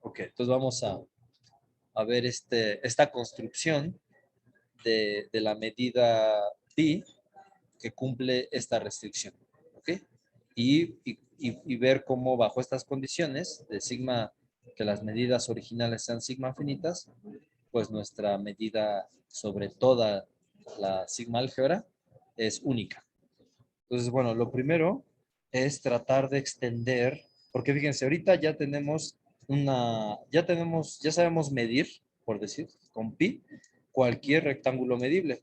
Ok, entonces vamos a ver esta construcción de la medida pi que cumple esta restricción. ¿Ok? Y ver cómo bajo estas condiciones de sigma, que las medidas originales sean sigma finitas, pues nuestra medida sobre toda la sigma álgebra es única. Entonces, bueno, lo primero es tratar de extender, porque fíjense, ahorita ya sabemos medir, por decir, con pi, cualquier rectángulo medible.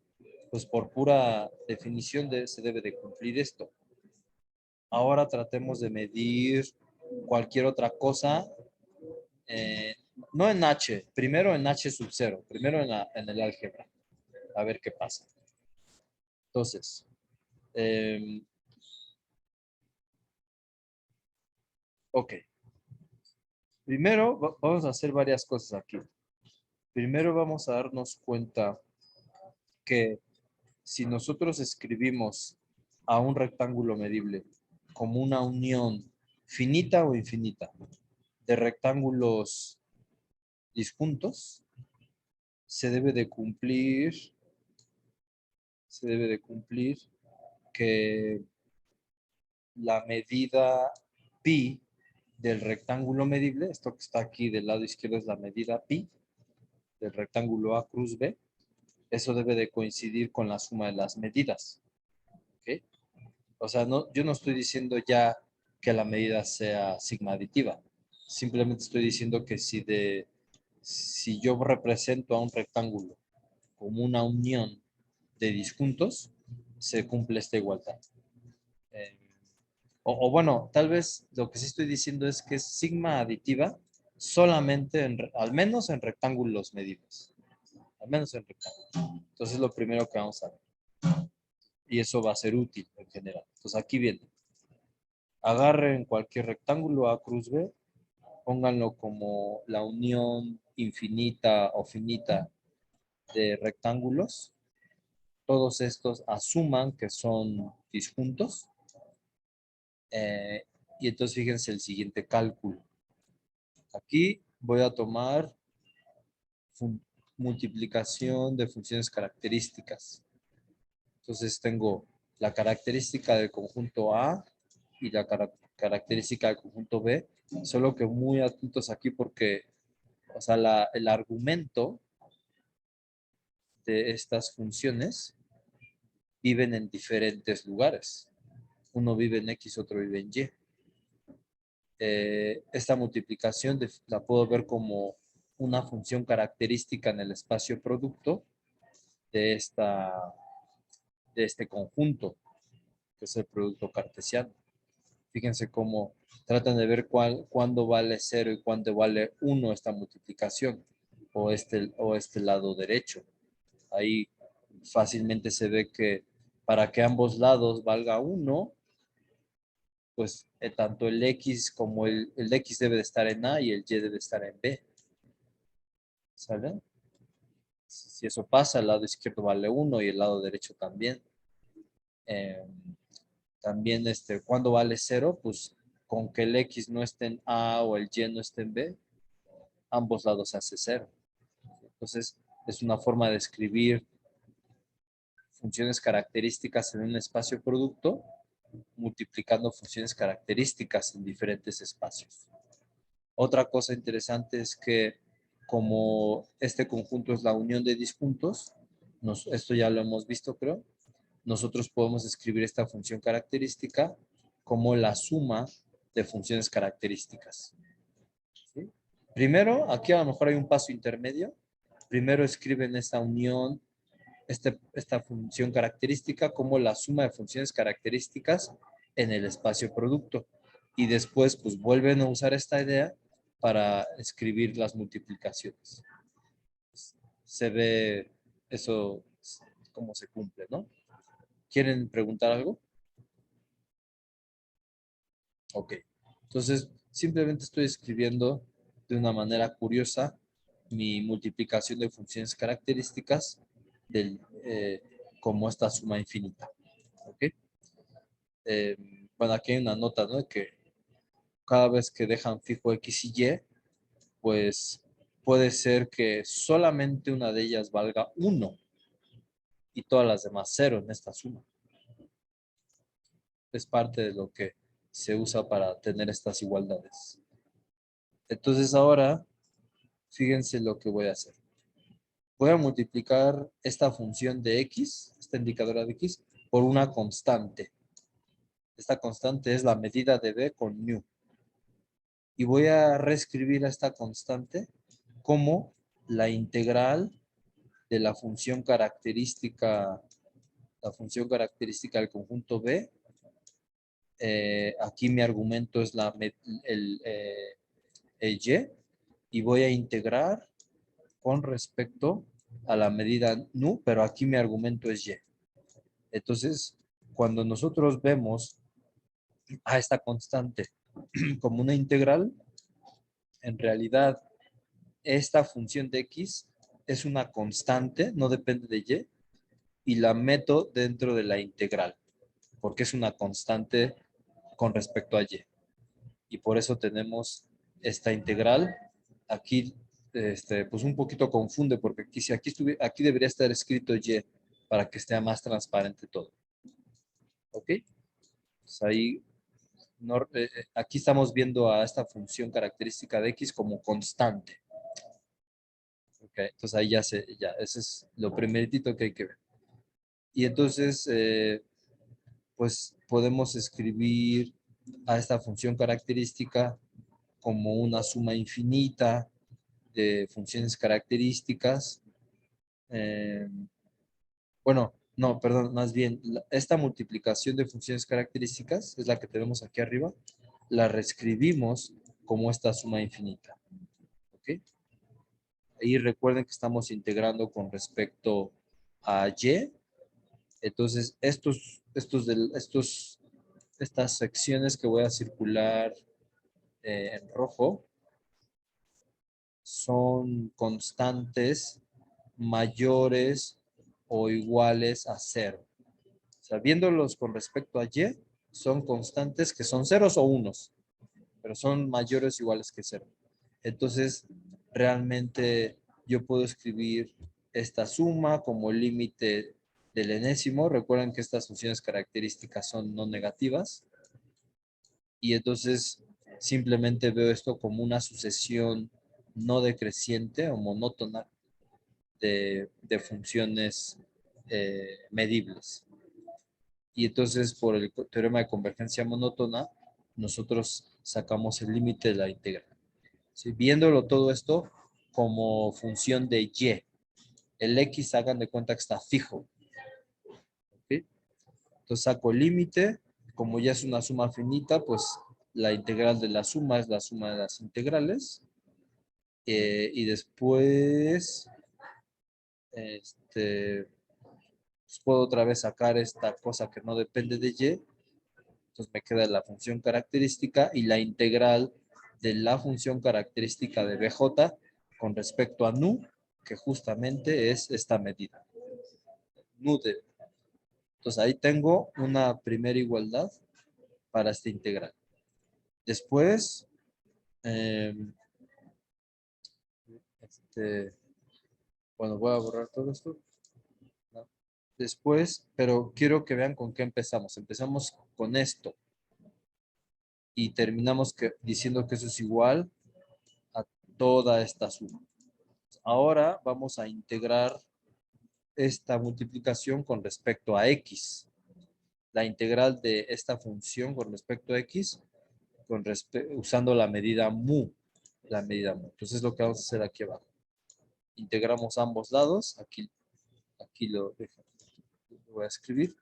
Pues por pura definición se debe de cumplir esto. Ahora tratemos de medir cualquier otra cosa, eh, no en H, primero en H sub 0, primero en el álgebra, a ver qué pasa. Entonces, ok. Primero vamos a hacer varias cosas aquí. Primero vamos a darnos cuenta que si nosotros escribimos a un rectángulo medible como una unión finita o infinita de rectángulos disjuntos, se debe de cumplir que la medida pi del rectángulo medible, esto que está aquí del lado izquierdo es la medida pi del rectángulo A cruz B, eso debe de coincidir con la suma de las medidas. ¿Ok? O sea, no, yo no estoy diciendo ya que la medida sea sigma aditiva. Simplemente estoy diciendo que si yo represento a un rectángulo como una unión de disjuntos, se cumple esta igualdad. Eh, o bueno, tal vez lo que sí estoy diciendo es que es sigma aditiva solamente, al menos en rectángulos medibles. Al menos en rectángulos. Entonces es lo primero que vamos a ver. Y eso va a ser útil en general. Entonces aquí viene. Agarren cualquier rectángulo A cruz B, pónganlo como la unión infinita o finita de rectángulos. Todos estos asuman que son disjuntos. Y entonces fíjense el siguiente cálculo. Aquí voy a tomar multiplicación de funciones características. Entonces tengo la característica del conjunto A y la característica del conjunto B, solo que muy atentos aquí porque, o sea, el argumento de estas funciones viven en diferentes lugares. Uno vive en X, otro vive en Y. Esta multiplicación la puedo ver como una función característica en el espacio producto de, de este conjunto, que es el producto cartesiano. Fíjense cómo tratan de ver cuándo vale 0 y cuándo vale 1 esta multiplicación, o este lado derecho. Ahí fácilmente se ve que para que ambos lados valga 1, pues tanto el X como el X debe de estar en A y el Y debe estar en B. ¿Sale? Si eso pasa, el lado izquierdo vale 1 y el lado derecho también. Eh, También, cuando vale 0, pues con que el X no esté en A o el Y no esté en B, ambos lados se hace 0. Entonces, es una forma de escribir funciones características en un espacio producto, multiplicando funciones características en diferentes espacios. Otra cosa interesante es que como este conjunto es la unión de disjuntos, esto ya lo hemos visto, creo, nosotros podemos escribir esta función característica como la suma de funciones características. ¿Sí? Primero, aquí a lo mejor hay un paso intermedio. Primero escriben esta unión, esta función característica como la suma de funciones características en el espacio producto. Y después, pues vuelven a usar esta idea para escribir las multiplicaciones. Se ve eso cómo se cumple, ¿no? ¿Quieren preguntar algo? Ok. Entonces, simplemente estoy escribiendo de una manera curiosa mi multiplicación de funciones características como esta suma infinita. ¿Ok? Bueno, aquí hay una nota, ¿no? Que cada vez que dejan fijo X y Y, pues puede ser que solamente una de ellas valga 1 y todas las demás 0 en esta suma. Es parte de lo que se usa para tener estas igualdades. Entonces ahora, fíjense lo que voy a hacer. Voy a multiplicar esta función de x, esta indicadora de x, por una constante. Esta constante es la medida de b con nu. Y voy a reescribir a esta constante como la integral de la función característica del conjunto B. Aquí mi argumento es el y, y voy a integrar con respecto a la medida nu, pero aquí mi argumento es y. Entonces, cuando nosotros vemos a esta constante como una integral, en realidad esta función de x es una constante, no depende de y, y la meto dentro de la integral, porque es una constante con respecto a y. Y por eso tenemos esta integral. Aquí, pues un poquito confunde, porque aquí, si aquí debería estar escrito y para que esté más transparente todo. ¿Ok? Pues ahí, aquí estamos viendo a esta función característica de x como constante. Ok, entonces ahí ya, ese es lo primeritito que hay que ver. Y entonces, pues podemos escribir a esta función característica como una suma infinita de funciones características. Bueno, no, perdón, más bien, esta multiplicación de funciones características es la que tenemos aquí arriba, la reescribimos como esta suma infinita. ¿Ok? Y recuerden que estamos integrando con respecto a y. Entonces, estas secciones que voy a circular en rojo son constantes mayores o iguales a 0. O sea, viéndolos con respecto a y, son constantes que son ceros o unos, pero son mayores o iguales que 0. Entonces, realmente yo puedo escribir esta suma como límite del enésimo. Recuerden que estas funciones características son no negativas. Y entonces simplemente veo esto como una sucesión no decreciente o monótona de funciones medibles. Y entonces por el teorema de convergencia monótona, nosotros sacamos el límite de la integral. ¿Sí? Viéndolo todo esto como función de y. El x, hagan de cuenta que está fijo. ¿Sí? Entonces saco el límite. Como ya es una suma finita, pues la integral de la suma es la suma de las integrales. Y después, pues puedo otra vez sacar esta cosa que no depende de y. Entonces me queda la función característica y la integral de la función característica de BJ con respecto a nu, que justamente es esta medida. Nu de. Entonces ahí tengo una primera igualdad para esta integral. Después, bueno, voy a borrar todo esto. ¿No? Después, pero quiero que vean con qué empezamos. Empezamos con esto. Y terminamos diciendo que eso es igual a toda esta suma. Ahora vamos a integrar esta multiplicación con respecto a x. La integral de esta función con respecto a x usando la medida mu. La medida mu. Entonces lo que vamos a hacer aquí abajo. Integramos ambos lados. Aquí lo voy a escribir.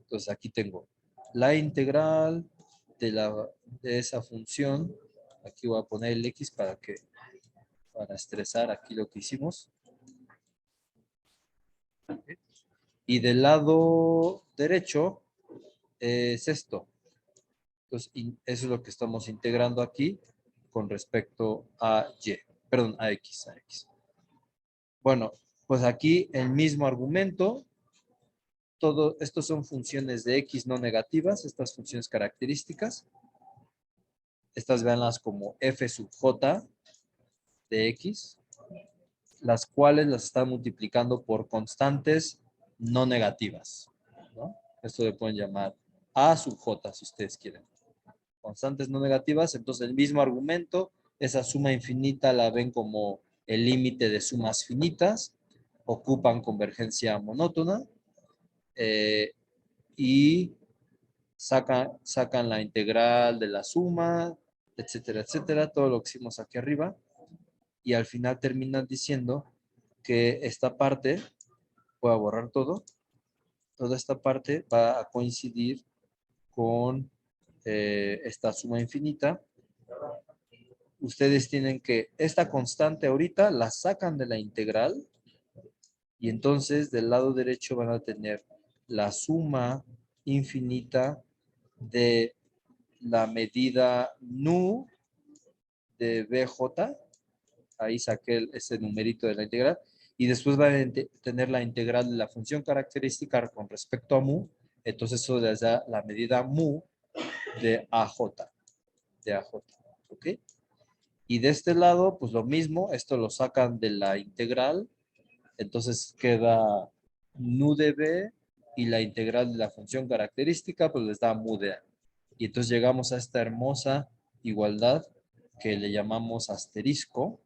Entonces aquí tengo la integral de esa función. Aquí voy a poner el x para estresar aquí lo que hicimos. Y del lado derecho es esto. Entonces, eso es lo que estamos integrando aquí con respecto a y. Perdón, a x. Bueno, pues aquí el mismo argumento. Todo estos son funciones de x no negativas, estas funciones características. Estas véanlas como f sub j. de X, las cuales las están multiplicando por constantes no negativas, ¿no? Esto le pueden llamar A sub J, si ustedes quieren. Constantes no negativas, entonces el mismo argumento, esa suma infinita la ven como el límite de sumas finitas, ocupan convergencia monótona y sacan la integral de la suma, etcétera, etcétera, todo lo que hicimos aquí arriba, y al final terminan diciendo que esta parte, voy a borrar todo, toda esta parte va a coincidir con esta suma infinita. Ustedes tienen que, esta constante ahorita la sacan de la integral y entonces del lado derecho van a tener la suma infinita de la medida nu de BJ, ahí saqué ese numerito de la integral, y después van a tener la integral de la función característica con respecto a mu, entonces eso les da la medida mu de AJ, ¿ok? Y de este lado, pues lo mismo, esto lo sacan de la integral, entonces queda nu de B y la integral de la función característica, pues les da mu de A. Y entonces llegamos a esta hermosa igualdad que le llamamos asterisco,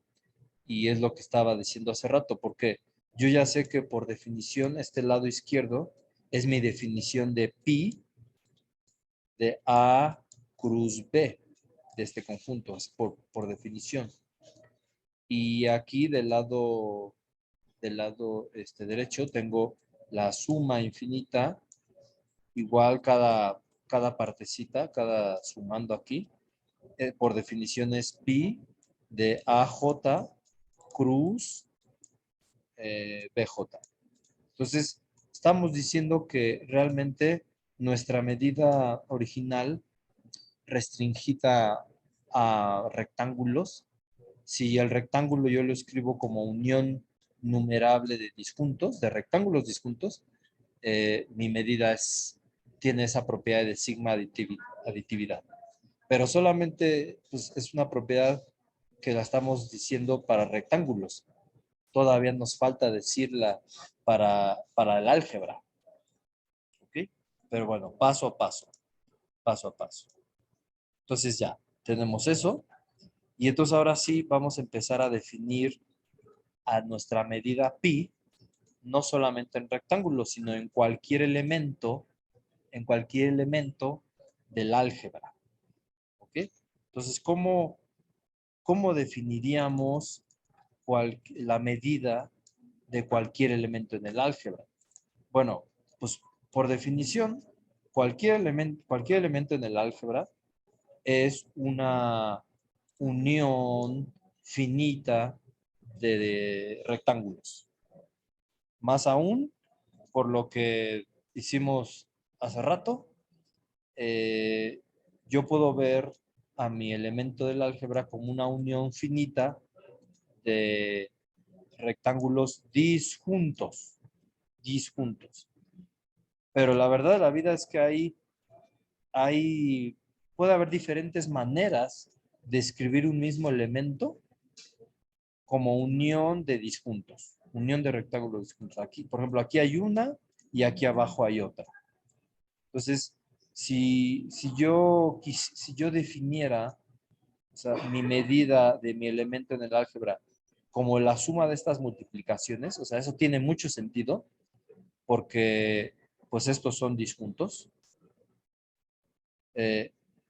y es lo que estaba diciendo hace rato, porque yo ya sé que por definición este lado izquierdo es mi definición de pi de A cruz B de este conjunto, es por definición. Y aquí del lado derecho tengo la suma infinita, igual cada partecita, cada sumando aquí, por definición es pi de AJ cruz BJ. Entonces, estamos diciendo que realmente nuestra medida original restringida a rectángulos, si el rectángulo yo lo escribo como unión numerable de disjuntos, de rectángulos disjuntos, mi medida tiene esa propiedad de sigma aditividad. Pero solamente pues, es una propiedad que la estamos diciendo para rectángulos. Todavía nos falta decirla para el álgebra. ¿Ok? Pero bueno, paso a paso, paso a paso. Entonces ya, tenemos eso. Y entonces ahora sí vamos a empezar a definir a nuestra medida pi, no solamente en rectángulos, sino en cualquier elemento del álgebra. ¿Ok? Entonces, ¿cómo definiríamos la medida de cualquier elemento en el álgebra? Bueno, pues por definición, cualquier elemento en el álgebra es una unión finita de rectángulos. Más aún, por lo que hicimos hace rato, yo puedo ver a mi elemento del álgebra como una unión finita de rectángulos disjuntos. Pero la verdad de la vida es que puede haber diferentes maneras de escribir un mismo elemento como unión de disjuntos, unión de rectángulos disjuntos. Aquí, por ejemplo, aquí hay una y aquí abajo hay otra. Entonces, si yo definiera, o sea, mi medida de mi elemento en el álgebra como la suma de estas multiplicaciones, o sea, eso tiene mucho sentido porque pues estos son disjuntos.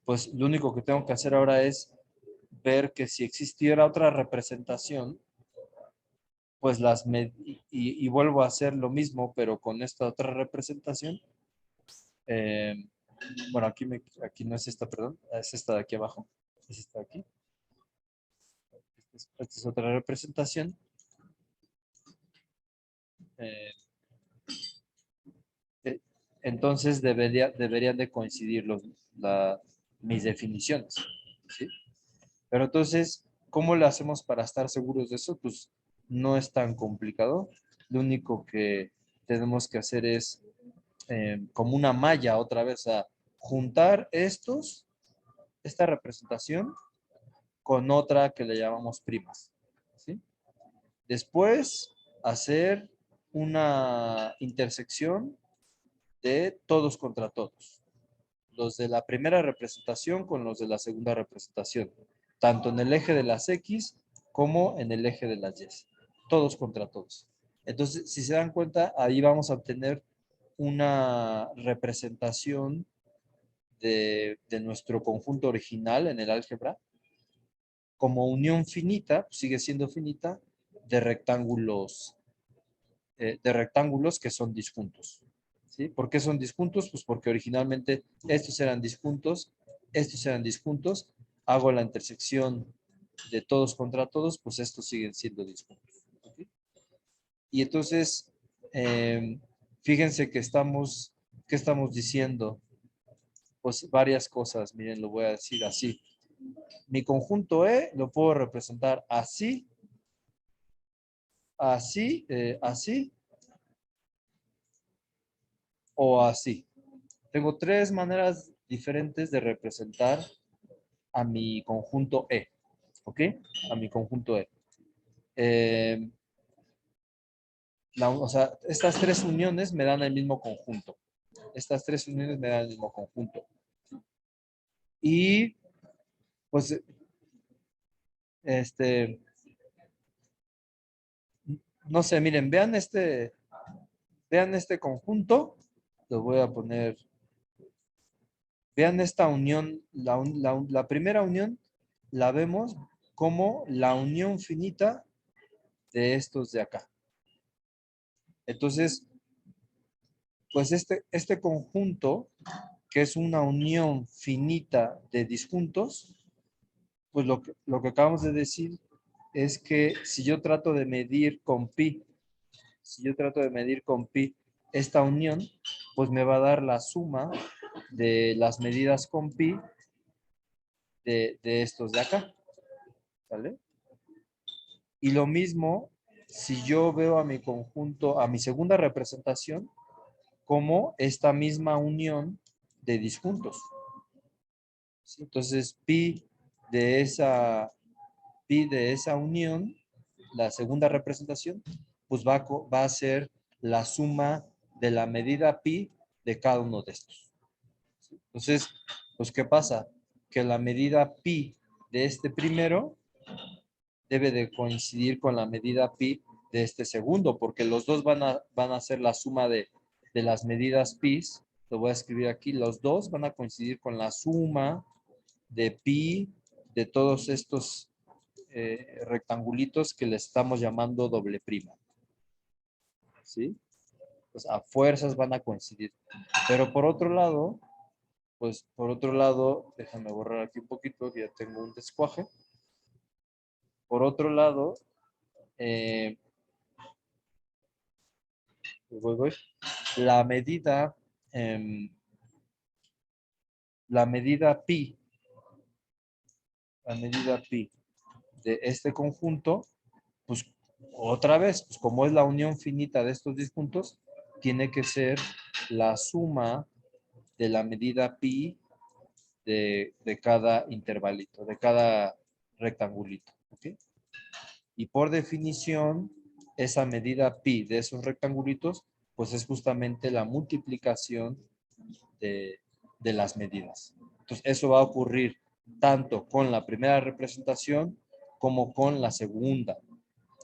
Pues lo único que tengo que hacer ahora es ver que si existiera otra representación, pues y vuelvo a hacer lo mismo, pero con esta otra representación. Bueno, aquí no es esta, perdón, es esta de aquí abajo, es esta de aquí. Esta es otra representación. Eh, entonces deberían de coincidir mis definiciones, ¿sí? Pero entonces, ¿cómo le hacemos para estar seguros de eso? Pues no es tan complicado. Lo único que tenemos que hacer es como una malla otra vez, o sea, juntar esta representación con otra que le llamamos primas. Después, hacer una intersección de todos contra todos. Los de la primera representación con los de la segunda representación, tanto en el eje de las X como en el eje de las Y. Todos contra todos. Entonces, si se dan cuenta, ahí vamos a obtener una representación de nuestro conjunto original en el álgebra como unión finita, pues sigue siendo finita, de rectángulos que son disjuntos. ¿Sí? ¿Por qué son disjuntos? Pues porque originalmente estos eran disjuntos, hago la intersección de todos contra todos, pues estos siguen siendo disjuntos. ¿Okay? Y entonces, fíjense ¿qué estamos diciendo? Pues varias cosas, miren, lo voy a decir así. Mi conjunto E lo puedo representar así, así o así. Tengo tres maneras diferentes de representar a mi conjunto E. ¿Ok? A mi conjunto E. Eh, o sea, estas tres uniones me dan el mismo conjunto. Estas tres uniones me dan el mismo conjunto. Y, pues, no sé, miren, vean este conjunto. Lo voy a poner. Vean esta unión, la primera unión la vemos como la unión finita de estos de acá. Entonces, pues este conjunto, que es una unión finita de disjuntos, pues lo que acabamos de decir es que si yo trato de medir con pi, esta unión, pues me va a dar la suma de las medidas con pi de estos de acá. ¿Vale? Y lo mismo si yo veo a mi conjunto, a mi segunda representación, como esta misma unión de disjuntos. ¿Sí? Entonces, pi de esa unión, la segunda representación, pues va a ser la suma de la medida pi de cada uno de estos. ¿Sí? Entonces, pues, ¿qué pasa? Que la medida pi de este primero debe de coincidir con la medida pi de este segundo, porque los dos van a ser la suma de las medidas pi. Lo voy a escribir aquí. Los dos van a coincidir con la suma de pi de todos estos rectangulitos que le estamos llamando doble prima. ¿Sí? Pues a fuerzas van a coincidir. Pero por otro lado, déjame borrar aquí un poquito, que ya tengo un descuaje. Por otro lado, voy. La medida, la medida pi, de este conjunto, pues otra vez, pues como es la unión finita de estos disjuntos, tiene que ser la suma de la medida pi de cada intervalito, de cada rectangulito. ¿Okay? Y por definición, esa medida pi de esos rectangulitos, pues es justamente la multiplicación de las medidas. Entonces, eso va a ocurrir tanto con la primera representación como con la segunda.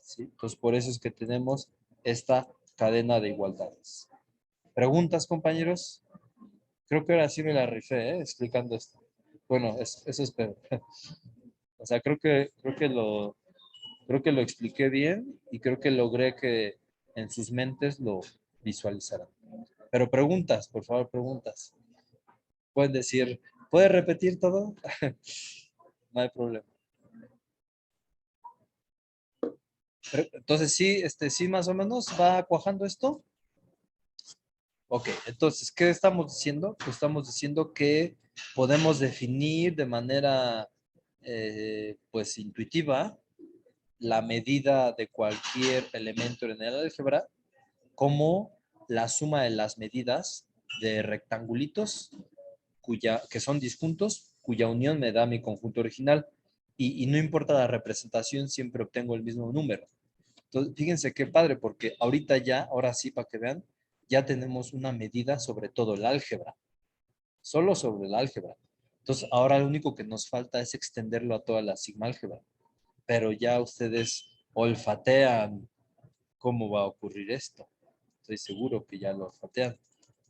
¿Sí? Entonces, por eso es que tenemos esta cadena de igualdades. ¿Preguntas, compañeros? Creo que ahora sí me la rifé, explicando esto. Bueno, eso espero. O sea, creo que lo expliqué bien y creo que logré que en sus mentes lo visualizaran. Pero preguntas, por favor, preguntas. Pueden decir, ¿puede repetir todo? No hay problema. Entonces, sí, sí, más o menos va cuajando esto. Ok, entonces, ¿qué estamos diciendo? Pues estamos diciendo que podemos definir de manera, pues, intuitiva la medida de cualquier elemento en el álgebra como la suma de las medidas de rectangulitos que son disjuntos, cuya unión me da mi conjunto original. Y no importa la representación, siempre obtengo el mismo número. Entonces, fíjense qué padre, porque ahorita ya, ahora sí, para que vean, ya tenemos una medida sobre todo el álgebra, solo sobre el álgebra. Entonces, ahora lo único que nos falta es extenderlo a toda la sigma álgebra. Pero ya ustedes olfatean cómo va a ocurrir esto. Estoy seguro que ya lo olfatean.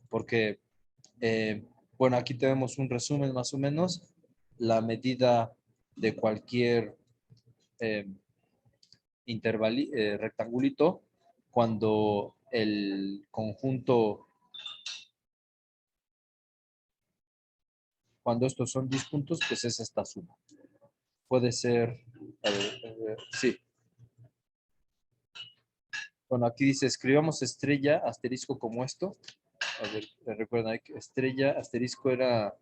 Porque, bueno, aquí tenemos un resumen más o menos. La medida de cualquier eh, rectangulito cuando el conjunto, cuando estos son disjuntos, pues es esta suma. Puede ser, sí. Bueno, aquí dice, escribamos estrella, asterisco como esto. A ver, recuerden, estrella, asterisco era,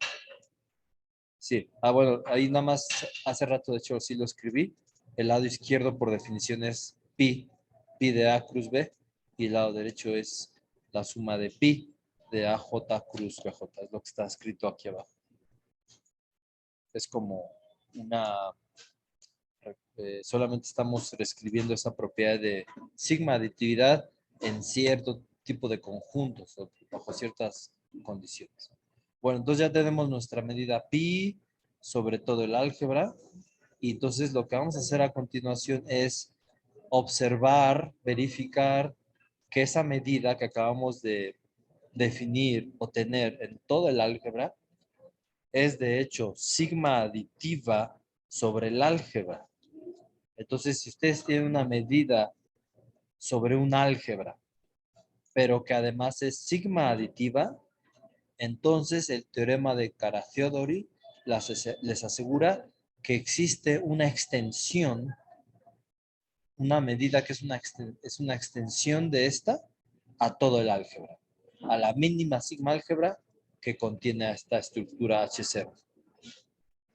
sí. Ah, bueno, ahí nada más, hace rato de hecho sí lo escribí. El lado izquierdo por definición es pi de A cruz B, y el lado derecho es la suma de pi de AJ cruz BJ, es lo que está escrito aquí abajo. Es como una, solamente estamos reescribiendo esa propiedad de sigma aditividad en cierto tipo de conjuntos o bajo ciertas condiciones. Bueno, entonces ya tenemos nuestra medida pi sobre todo el álgebra, y entonces lo que vamos a hacer a continuación es observar, verificar que esa medida que acabamos de definir o tener en todo el álgebra es de hecho sigma aditiva sobre el álgebra. Entonces, si ustedes tienen una medida sobre un álgebra, pero que además es sigma aditiva, entonces el teorema de Karagiodori les asegura que existe una extensión, una medida que es una extensión de esta a todo el álgebra, a la mínima sigma álgebra que contiene esta estructura H0.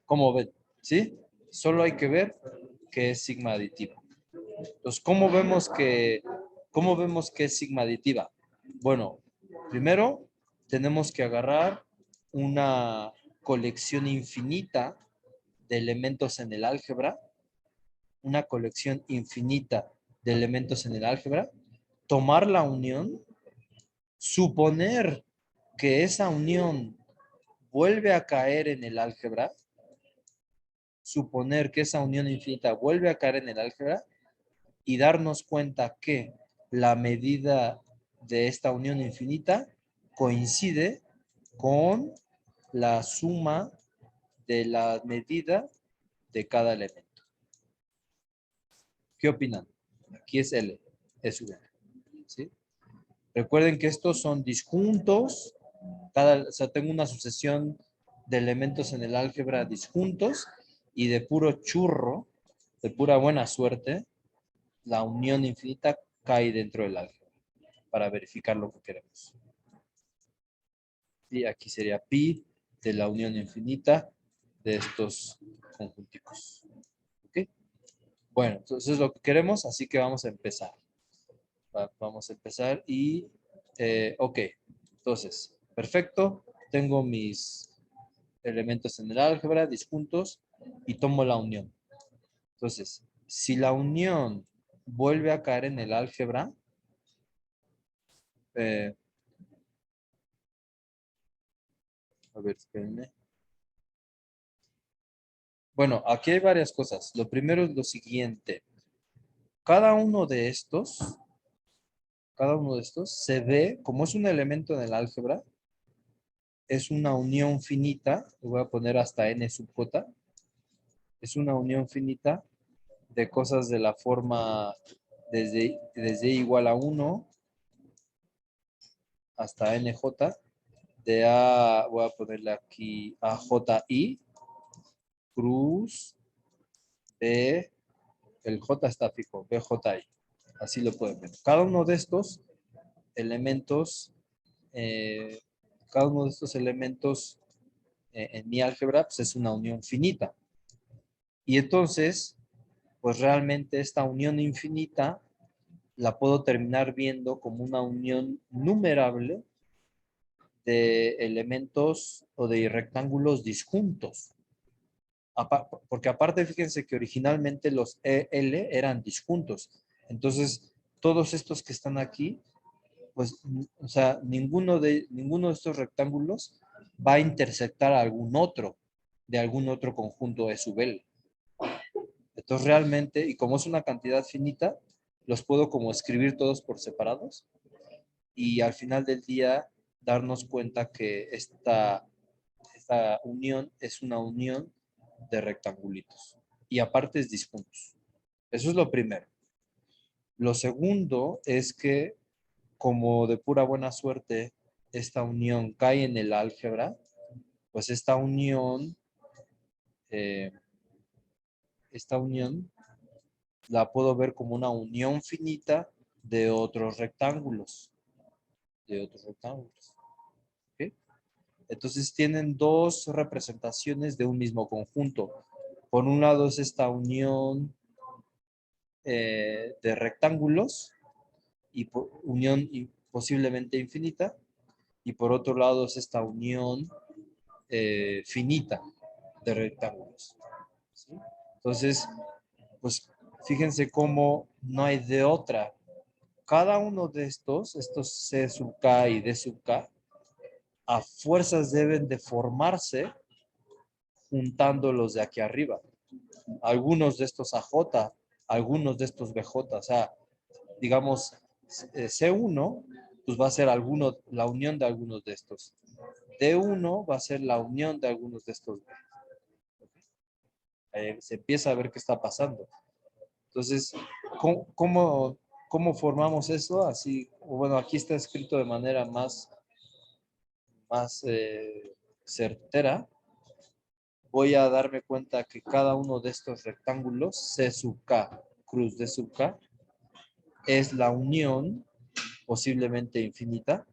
¿Cómo ven? ¿Sí? Solo hay que ver que es sigma aditiva. Entonces, ¿cómo vemos que es sigma aditiva? Bueno, primero tenemos que agarrar una colección infinita de elementos en el álgebra, una colección infinita de elementos en el álgebra, tomar la unión, suponer que esa unión vuelve a caer en el álgebra, suponer que esa unión infinita vuelve a caer en el álgebra y darnos cuenta que la medida de esta unión infinita coincide con la suma de la medida de cada elemento. ¿Qué opinan? Aquí es L, es V. ¿Sí? Recuerden que estos son disjuntos. O sea, tengo una sucesión de elementos en el álgebra disjuntos, y de puro churro, de pura buena suerte, la unión infinita cae dentro del álgebra para verificar lo que queremos. Y aquí sería pi de la unión infinita de estos conjunticos. ¿Ok? Bueno, entonces es lo que queremos, así que vamos a empezar. Vamos a empezar y, ok, entonces, perfecto. Tengo mis elementos en el álgebra, disjuntos, y tomo la unión. Entonces, si la unión vuelve a caer en el álgebra, a ver, espérenme. Bueno, aquí hay varias cosas. Lo primero es lo siguiente. Cada uno de estos, se ve, como es un elemento en el álgebra, es una unión finita, le voy a poner hasta n sub j, es una unión finita de cosas de la forma desde igual a 1 hasta nj, de a, voy a ponerle aquí a ji, cruz, b, el j está fijo, bji, así lo pueden ver. Cada uno de estos elementos, eh, en mi álgebra, pues es una unión finita. Y entonces, pues realmente esta unión infinita la puedo terminar viendo como una unión numerable de elementos o de rectángulos disjuntos. Porque aparte, fíjense que originalmente los EL eran disjuntos. Entonces, todos estos que están aquí, pues, o sea, ninguno de estos rectángulos va a intersectar a de algún otro conjunto de subel. Entonces, realmente, y como es una cantidad finita, los puedo como escribir todos por separados y al final del día darnos cuenta que esta unión es una unión de rectangulitos y aparte es disjuntos. Eso es lo primero. Lo segundo es que como de pura buena suerte esta unión cae en el álgebra, pues eh, esta unión la puedo ver como una unión finita de otros rectángulos, ¿ok? Entonces tienen dos representaciones de un mismo conjunto. Por un lado es esta unión de rectángulos y unión posiblemente infinita, y por otro lado es esta unión finita de rectángulos, ¿sí? Entonces, pues fíjense cómo no hay de otra. Cada uno de estos C sub K y D sub K, a fuerzas deben de formarse juntando los de aquí arriba. Algunos de estos AJ, algunos de estos BJ, o sea, digamos, C1, pues va a ser la unión de algunos de estos. D1 va a ser la unión de algunos de estos. Se empieza a ver qué está pasando. Entonces, ¿cómo formamos eso? Así, bueno, aquí está escrito de manera más certera. Voy a darme cuenta que cada uno de estos rectángulos, C sub K, cruz D sub K, es la unión, posiblemente infinita,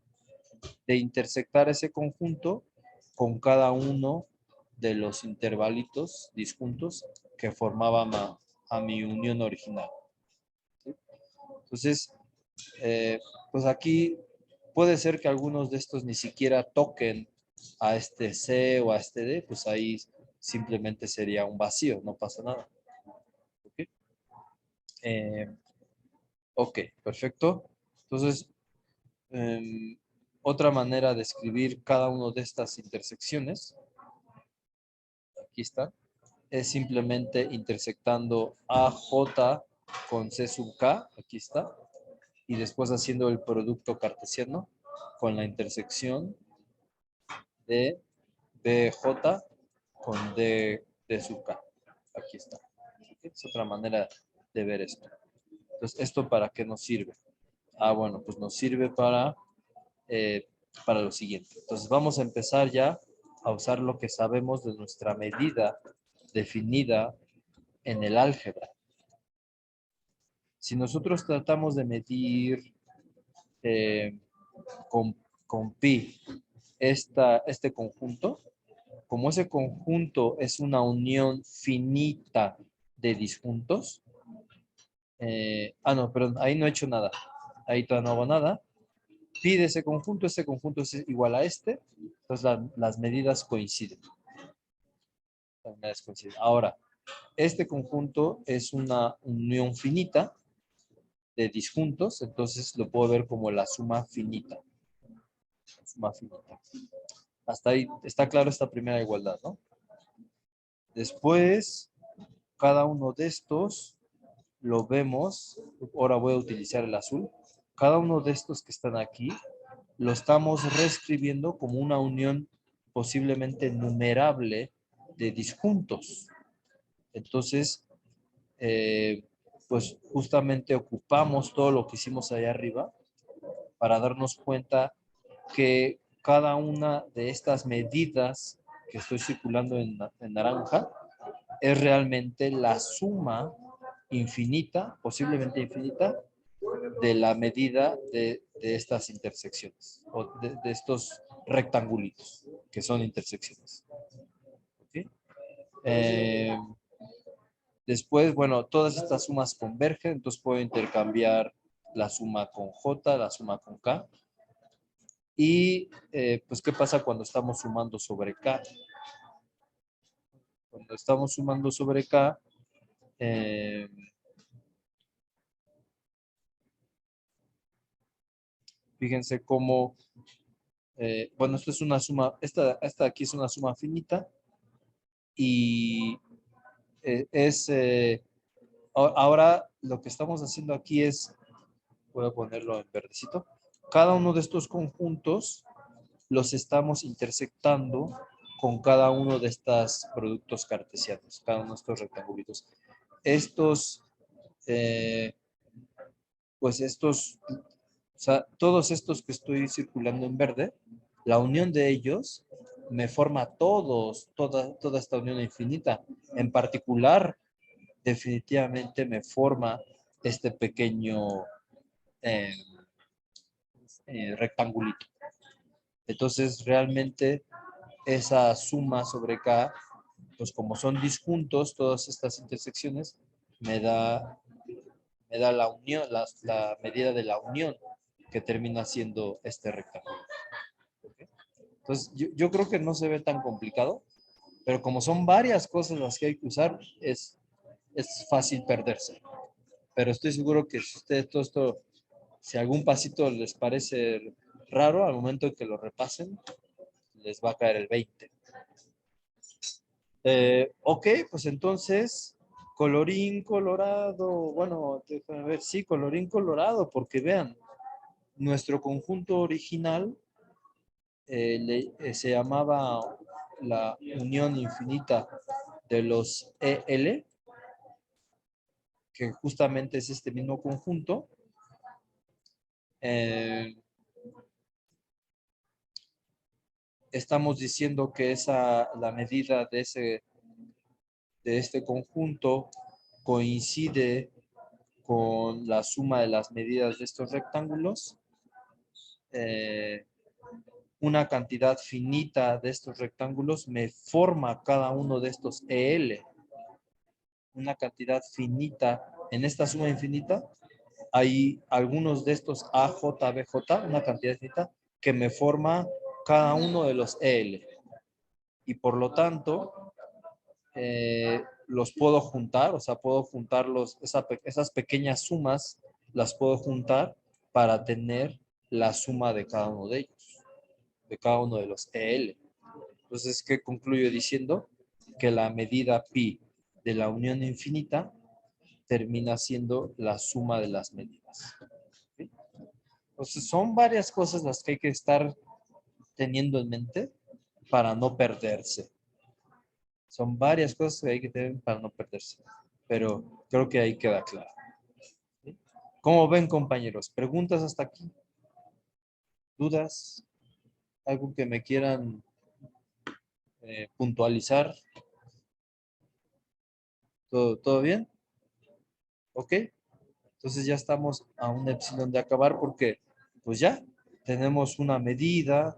de intersectar ese conjunto con cada uno de los intervalitos disjuntos que formaban a mi unión original. ¿Sí? Entonces, pues aquí puede ser que algunos de estos ni siquiera toquen a este C o a este D, pues ahí simplemente sería un vacío, no pasa nada. ¿Ok? Eh, ok, perfecto. Entonces, otra manera de escribir cada una de estas intersecciones, aquí está, es simplemente intersectando AJ con C sub K, aquí está, y después haciendo el producto cartesiano con la intersección de BJ con D sub K. Aquí está. Es otra manera de ver esto. Entonces, ¿esto para qué nos sirve? Ah, bueno, pues nos sirve para lo siguiente. Entonces, vamos a empezar ya a usar lo que sabemos de nuestra medida definida en el álgebra. Si nosotros tratamos de medir eh, con pi este conjunto, como ese conjunto es una unión finita de disjuntos, no, perdón, ahí no he hecho nada, ahí todavía no hago nada, pide ese conjunto es igual a este, entonces las medidas coinciden. Ahora, este conjunto es una unión finita de disjuntos, entonces lo puedo ver como la suma finita. Suma finita. Hasta ahí está claro esta primera igualdad, ¿no? Después, cada uno de estos lo vemos, ahora voy a utilizar el azul, cada uno de estos que están aquí lo estamos reescribiendo como una unión posiblemente numerable de disjuntos. Entonces, pues justamente ocupamos todo lo que hicimos allá arriba para darnos cuenta que cada una de estas medidas que estoy circulando en naranja es realmente la suma infinita, posiblemente infinita, de la medida de estas intersecciones o de estos rectangulitos que son intersecciones. ¿Okay? Después, bueno, todas estas sumas convergen, entonces puedo intercambiar la suma con J, la suma con K. Y pues, ¿qué pasa cuando estamos sumando sobre K? Cuando estamos sumando sobre K, Fíjense cómo, bueno, esto es una suma, esta aquí es una suma finita y ahora lo que estamos haciendo aquí es, voy a ponerlo en verdecito, cada uno de estos conjuntos los estamos intersectando con cada uno de estos productos cartesianos, cada uno de estos rectangulitos. Estos, pues estos, o sea, todos estos que estoy circulando en verde, la unión de ellos me forma toda esta unión infinita. En particular, definitivamente me forma este pequeño eh, rectangulito. Entonces, realmente esa suma sobre K, pues como son disjuntos, todas estas intersecciones, me da la unión, la medida de la unión que termina siendo este rectángulo. ¿Okay? Entonces, yo creo que no se ve tan complicado, pero como son varias cosas las que hay que usar, es fácil perderse. Pero estoy seguro que si ustedes todo esto, si algún pasito les parece raro, al momento en que lo repasen, les va a caer el 20. Ok, pues entonces, colorín colorado, bueno, déjame ver, sí, colorín colorado, porque vean, nuestro conjunto original se llamaba la unión infinita de los EL, que justamente es este mismo conjunto. Estamos diciendo que la medida de este conjunto coincide con la suma de las medidas de estos rectángulos. Una cantidad finita de estos rectángulos me forma cada uno de estos EL. Una cantidad finita. En esta suma infinita hay algunos de estos AJBJ, una cantidad finita, que me forma cada uno de los EL. Y por lo tanto, los puedo juntar, o sea, puedo juntarlos, esas pequeñas sumas las puedo juntar para tener la suma de cada uno de ellos, de cada uno de los EL. Entonces, ¿qué concluyo diciendo? Que la medida pi de la unión infinita termina siendo la suma de las medidas. ¿Sí? Entonces, son varias cosas las que hay que estar teniendo en mente para no perderse. Son varias cosas que hay que tener para no perderse. Pero creo que ahí queda claro. ¿Sí? ¿Cómo ven, compañeros? ¿Preguntas hasta aquí? ¿Dudas? ¿Algo que me quieran puntualizar? ¿Todo bien? ¿Ok? Entonces ya estamos a un epsilon de acabar porque pues ya tenemos una medida,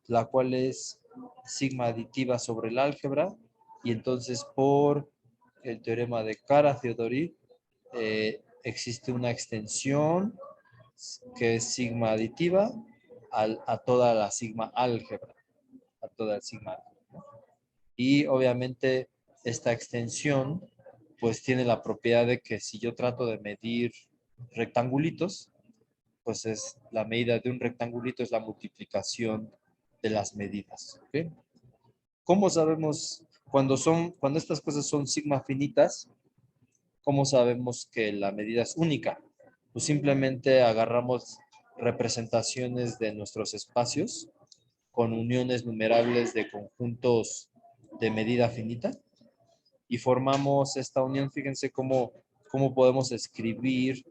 la cual es sigma aditiva sobre el álgebra, y entonces por el teorema de Kara-Theodori existe una extensión que es sigma aditiva a toda la sigma álgebra, a toda el sigma álgebra, ¿no? Y obviamente esta extensión pues tiene la propiedad de que si yo trato de medir rectangulitos, pues es la medida de un rectangulito es la multiplicación de las medidas. ¿Okay? ¿Cómo sabemos cuando estas cosas son sigma finitas? ¿Cómo sabemos que la medida es única? Pues simplemente agarramos representaciones de nuestros espacios con uniones numerables de conjuntos de medida finita y formamos esta unión. Fíjense cómo podemos escribir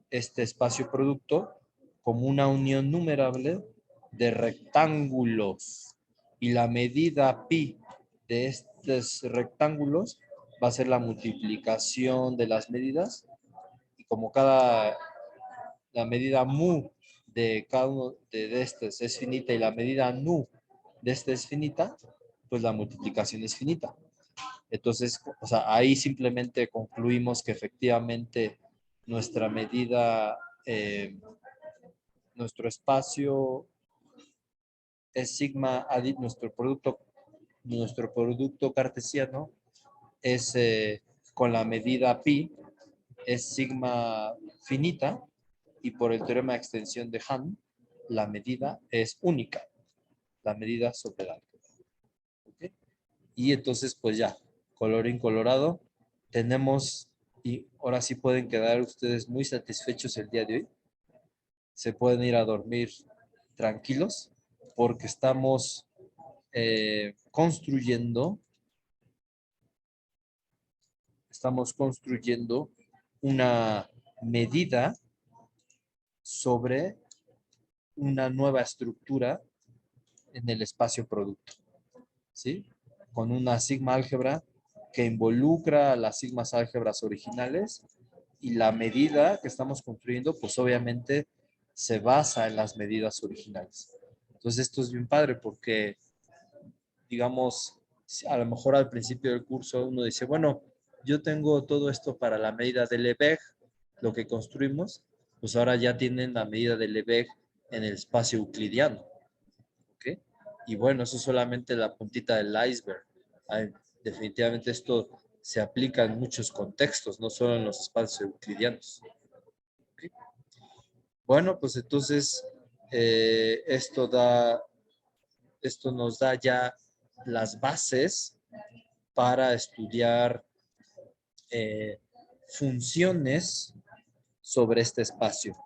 este espacio producto como una unión numerable de rectángulos. Y la medida pi de estos rectángulos va a ser la multiplicación de las medidas. Y como la medida mu de cada uno de estos es finita y la medida nu de este es finita, pues la multiplicación es finita. Entonces, o sea, ahí simplemente concluimos que efectivamente nuestra medida, nuestro espacio es sigma, nuestro producto cartesiano es con la medida pi, es sigma finita, y por el teorema de extensión de Hahn, la medida es única, la medida sobre el álgebra. ¿Ok? Y entonces, pues ya, colorín colorado, tenemos, y ahora sí pueden quedar ustedes muy satisfechos el día de hoy. Se pueden ir a dormir tranquilos porque estamos construyendo una medida sobre una nueva estructura en el espacio producto, ¿sí? Con una sigma álgebra que involucra a las sigmas álgebras originales y la medida que estamos construyendo, pues obviamente se basa en las medidas originales. Entonces esto es bien padre porque, digamos, a lo mejor al principio del curso uno dice, bueno, yo tengo todo esto para la medida de Lebesgue, lo que construimos, pues ahora ya tienen la medida de Lebesgue en el espacio euclidiano. ¿Ok? Y bueno, eso es solamente la puntita del iceberg. Definitivamente esto se aplica en muchos contextos, no solo en los espacios euclidianos. ¿Ok? Bueno, pues entonces esto nos da ya las bases para estudiar funciones sobre este espacio,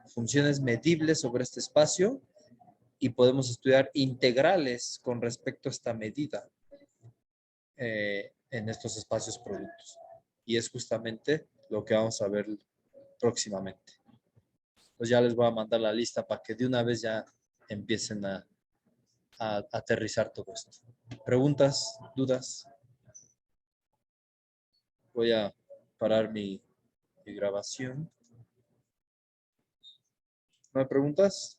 funciones medibles sobre este espacio, y podemos estudiar integrales con respecto a esta medida en estos espacios productos. Y es justamente lo que vamos a ver próximamente. Pues ya les voy a mandar la lista para que de una vez ya empiecen a aterrizar todo esto. ¿Preguntas? ¿Dudas? Voy a parar mi grabación. ¿No hay preguntas?